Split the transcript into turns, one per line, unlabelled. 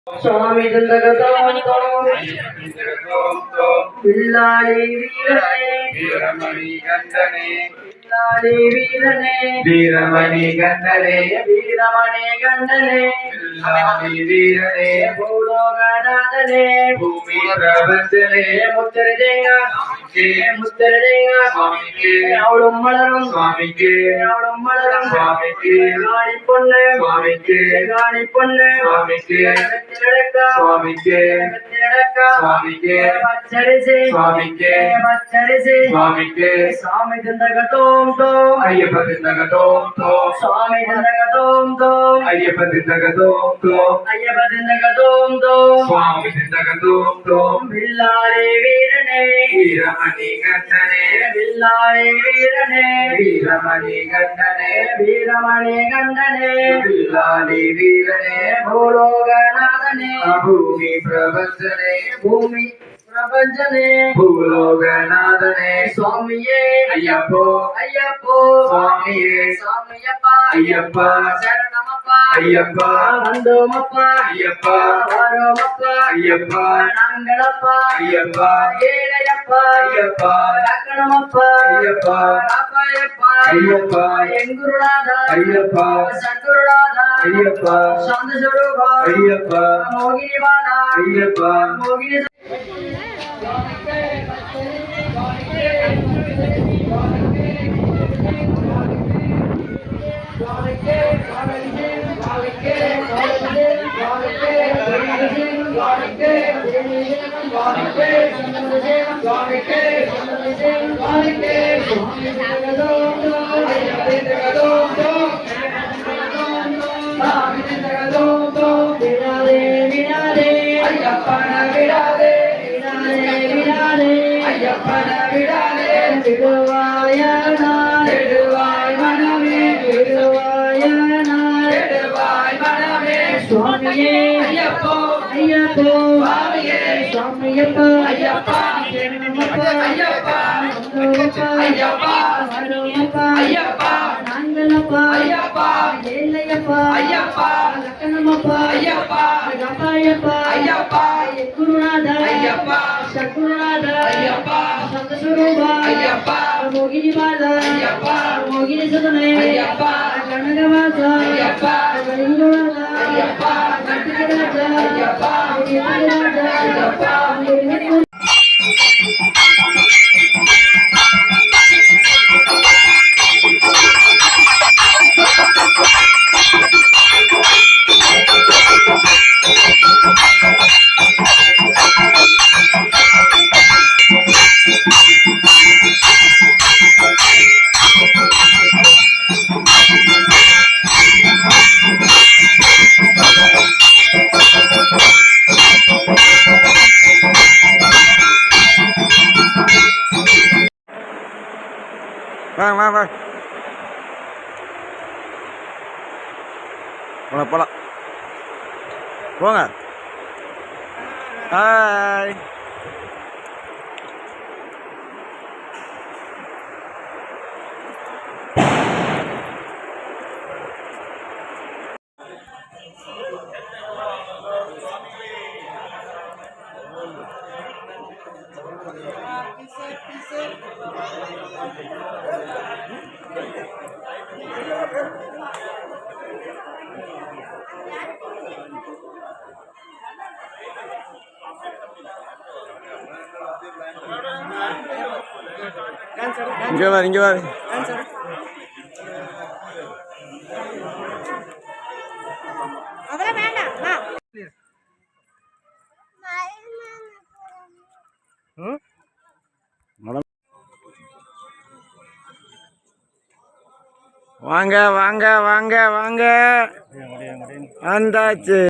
स्वामी दंडगतों बिल्लाली वीरमणि गंधने बिल्लाली वीरमणि गंधने बिल्लाली वीरने भूलोकनाथने भूमि प्रपंचने मुद्र देगा स्वामी के அவளும் மலரும் स्वामी के स्वामी के गाड़ी பொண்ணு स्वामी के स्वामी के बच्चरिसे स्वामी के स्वामी दंडगतों अय्यप्पा दंडगतों स्वामी दंडगतों अय्यप्पा दंडगतों स्वामी दंडगतों बिल्लाले वीरने वीरमणि गंधने बिल्लाले वीरने वीरमणि गंधने बिल्लाले वीरने भूलोकनाथने भूमि प्रपंचने भूलोकनाथने स्वामिये अय्यप्पो स्वामिये अय्यप्पा शरणमप्पा अय्यप्पा वंदोमप्पा अय्यप्पा वारोमप्पा अय्यप्पा नांगलप्पा अय्यप्पा ஏழையப்பா अय्यप्पा ரக்கணமப்பா अय्यप्पा காப்பாயப்பா अय्यप्पा எங்குருநாதா अय्यप्पा சத்குருநாதா अय्यप्पா சாந்த ஸ்வரூபா अय्यप्पा மோகினி பாலா अय्यप्पा மோகினி मोगिनी बाला मोगिनी सदने कनकवासा
போலாம் போங்க. ஹாய். இங்கே வாரு வாங்க வந்தாச்சு.